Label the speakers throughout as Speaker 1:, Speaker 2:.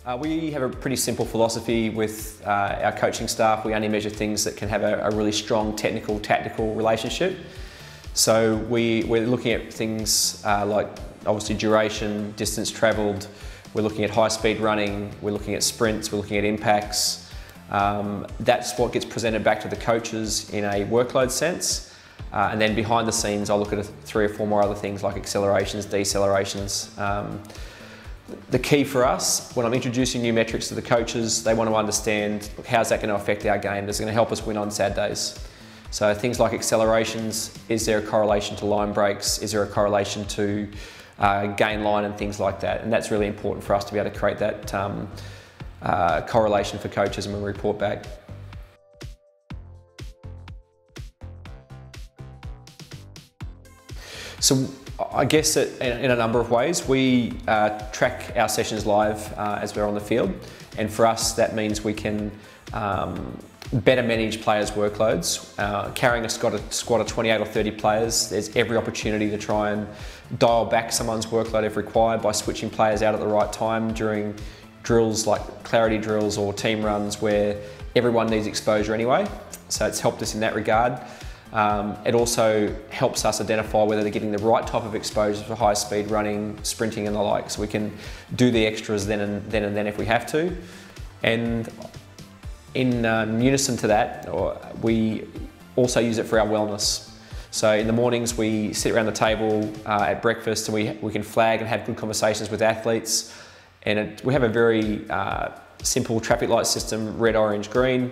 Speaker 1: We have a pretty simple philosophy with our coaching staff. We only measure things that can have a really strong technical, tactical relationship. So we're looking at things like obviously duration, distance travelled, we're looking at high speed running, we're looking at sprints, we're looking at impacts. That's what gets presented back to the coaches in a workload sense. And then behind the scenes, I'll look at 3 or 4 more other things like accelerations, decelerations. The key for us, when I'm introducing new metrics to the coaches, they want to understand, look, how's that going to affect our game? Is it going to help us win on sad days? So things like accelerations, is there a correlation to line breaks? Is there a correlation to gain line and things like that? And that's really important for us to be able to create that correlation for coaches when we report back. So I guess that in a number of ways, we track our sessions live as we're on the field, and for us that means we can better manage players' workloads. Carrying a squad of 28 or 30 players, there's every opportunity to try and dial back someone's workload if required by switching players out at the right time during drills like clarity drills or team runs where everyone needs exposure anyway. So it's helped us in that regard. It also helps us identify whether they're getting the right type of exposure for high speed running, sprinting and the like, so we can do the extras then and then if we have to. And in unison to that, we also use it for our wellness. So in the mornings we sit around the table at breakfast and we can flag and have good conversations with athletes. And we have a very simple traffic light system, red, orange, green.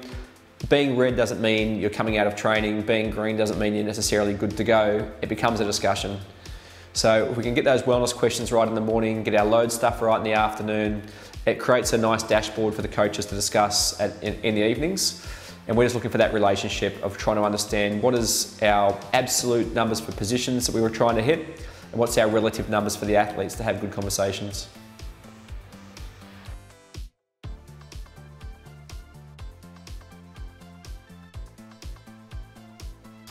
Speaker 1: Being red doesn't mean you're coming out of training. Being green doesn't mean you're necessarily good to go. It becomes a discussion. So if we can get those wellness questions right in the morning, get our load stuff right in the afternoon, it creates a nice dashboard for the coaches to discuss in the evenings. And we're just looking for that relationship of trying to understand what is our absolute numbers for positions that we were trying to hit, and what's our relative numbers for the athletes to have good conversations.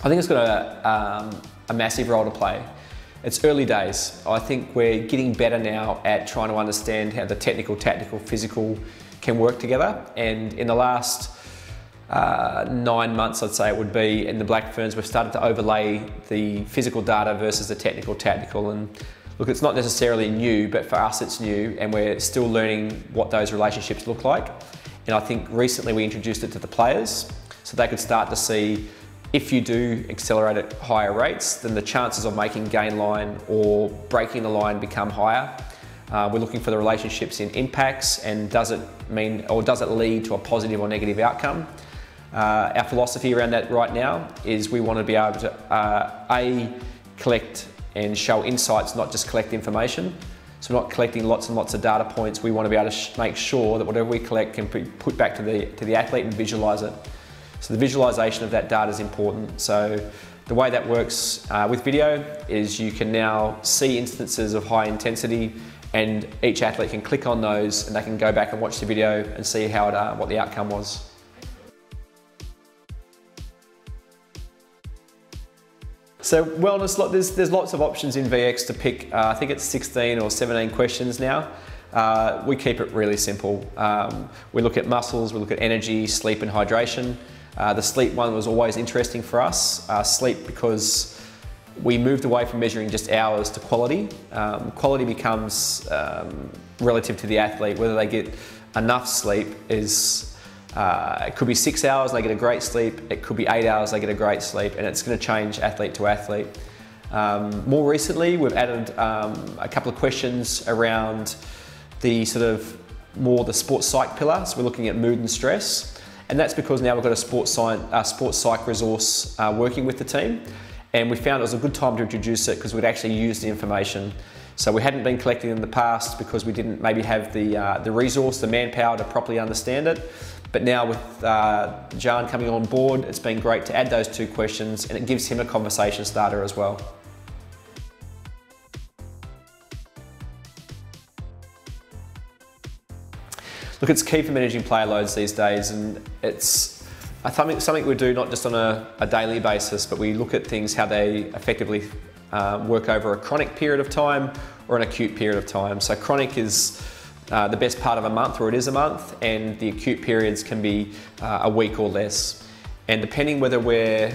Speaker 1: I think it's got a massive role to play. It's early days. I think we're getting better now at trying to understand how the technical, tactical, physical can work together. And in the last 9 months, I'd say it would be, in the Black Ferns, we've started to overlay the physical data versus the technical, tactical. And look, it's not necessarily new, but for us it's new, and we're still learning what those relationships look like. And I think recently we introduced it to the players so they could start to see, if you do accelerate at higher rates, then the chances of making gain line or breaking the line become higher. We're looking for the relationships in impacts, and does it mean, or does it lead to a positive or negative outcome? Our philosophy around that right now is we want to be able to collect and show insights, not just collect information. So we're not collecting lots and lots of data points. We want to be able to make sure that whatever we collect can be put back to the athlete and visualise it. So the visualization of that data is important. So the way that works with video is you can now see instances of high intensity, and each athlete can click on those and they can go back and watch the video and see how what the outcome was. So wellness, there's lots of options in VX to pick. I think it's 16 or 17 questions now. We keep it really simple. We look at muscles, we look at energy, sleep and hydration. The sleep one was always interesting for us. Sleep, because we moved away from measuring just hours to quality. Quality becomes relative to the athlete. Whether they get enough sleep is, it could be 6 hours and they get a great sleep. It could be 8 hours, they get a great sleep, and it's going to change athlete to athlete. More recently, we've added a couple of questions around the sort of more the sports psych pillar. So we're looking at mood and stress. And that's because now we've got a sports psych resource working with the team. And we found it was a good time to introduce it because we'd actually used the information. So we hadn't been collecting in the past because we didn't maybe have the resource, the manpower to properly understand it. But now with Jan coming on board, it's been great to add those 2 questions, and it gives him a conversation starter as well. Look, it's key for managing player loads these days, and it's something we do not just on a daily basis, but we look at things, how they effectively work over a chronic period of time or an acute period of time. So chronic is the best part of a month, or it is a month, and the acute periods can be a week or less. And depending whether we're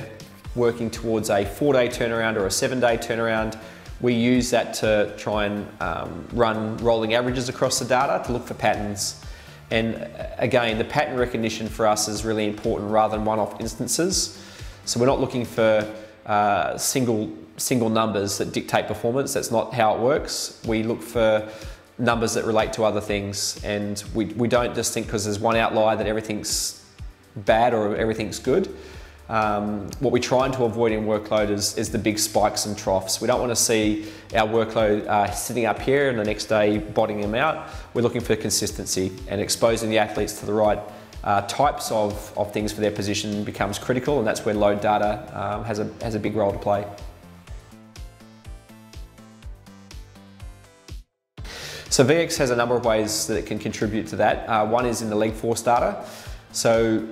Speaker 1: working towards a 4-day turnaround or a 7-day turnaround, we use that to try and run rolling averages across the data to look for patterns. And again, the pattern recognition for us is really important rather than one-off instances. So we're not looking for single numbers that dictate performance. That's not how it works. We look for numbers that relate to other things, and we don't just think because there's one outlier that everything's bad or everything's good. What we're trying to avoid in workload is the big spikes and troughs. We don't want to see our workload sitting up here and the next day bottoming them out. We're looking for consistency, and exposing the athletes to the right types of things for their position becomes critical, and that's where load data has a big role to play. So VX has a number of ways that it can contribute to that. One is in the leg force data. So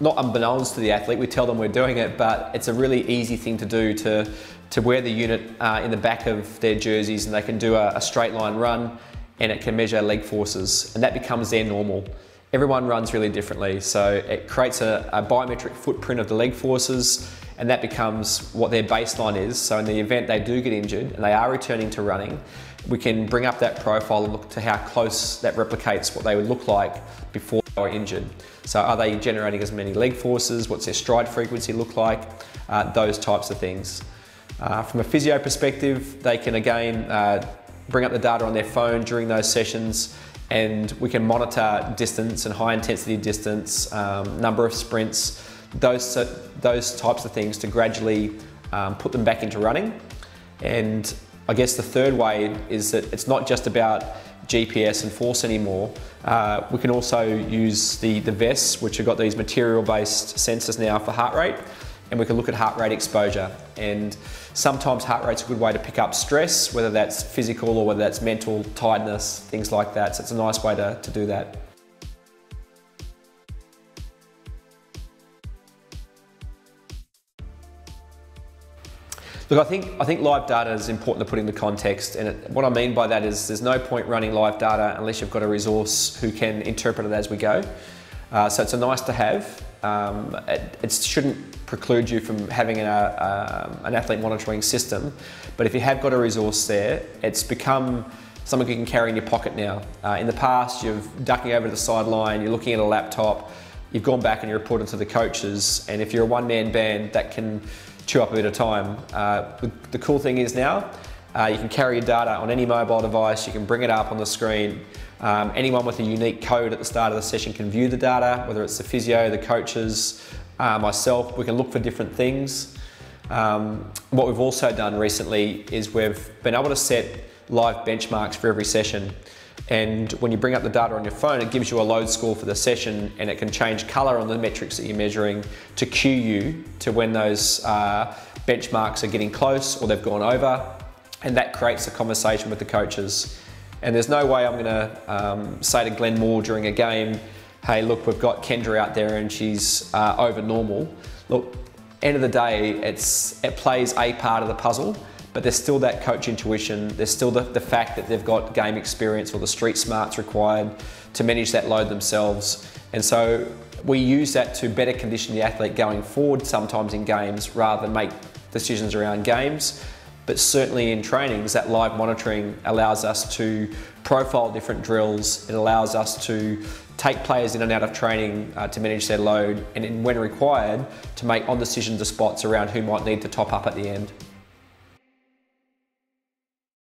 Speaker 1: not unbeknownst to the athlete, we tell them we're doing it, but it's a really easy thing to do to wear the unit in the back of their jerseys, and they can do a straight line run, and it can measure leg forces, and that becomes their normal. Everyone runs really differently, so it creates a biometric footprint of the leg forces, and that becomes what their baseline is. So in the event they do get injured and they are returning to running, we can bring up that profile and look to how close that replicates what they would look like before they were injured. So are they generating as many leg forces? What's their stride frequency look like? Those types of things. From a physio perspective, they can again bring up the data on their phone during those sessions, and we can monitor distance and high intensity distance, number of sprints, those types of things to gradually put them back into running. And I guess the third way is that it's not just about GPS and force anymore. We can also use the vests, which have got these material-based sensors now for heart rate, and we can look at heart rate exposure. And sometimes heart rate's a good way to pick up stress, whether that's physical or whether that's mental, tiredness, things like that. So it's a nice way to do that. Look, I think live data is important to put into context, and what I mean by that is there's no point running live data unless you've got a resource who can interpret it as we go. So it's a nice to have. It shouldn't preclude you from having an athlete monitoring system, but if you have got a resource there, it's become something you can carry in your pocket now. In the past, you're ducking over to the sideline, you're looking at a laptop, you've gone back and you reported to the coaches, and if you're a one-man band, that can chew up a bit of time. The cool thing is now, you can carry your data on any mobile device, you can bring it up on the screen. Anyone with a unique code at the start of the session can view the data, whether it's the physio, the coaches, myself. We can look for different things. What we've also done recently is we've been able to set live benchmarks for every session. And when you bring up the data on your phone, it gives you a load score for the session, and it can change color on the metrics that you're measuring to cue you to when those benchmarks are getting close or they've gone over. And that creates a conversation with the coaches. And there's no way I'm gonna say to Glenn Moore during a game, hey, look, we've got Kendra out there and she's over normal. Look, end of the day, it plays a part of the puzzle, but there's still that coach intuition. There's still the fact that they've got game experience or the street smarts required to manage that load themselves. And so we use that to better condition the athlete going forward, sometimes in games, rather than make decisions around games. But certainly in trainings, that live monitoring allows us to profile different drills. It allows us to take players in and out of training to manage their load, and when required, to make on-decision spots around who might need to top up at the end.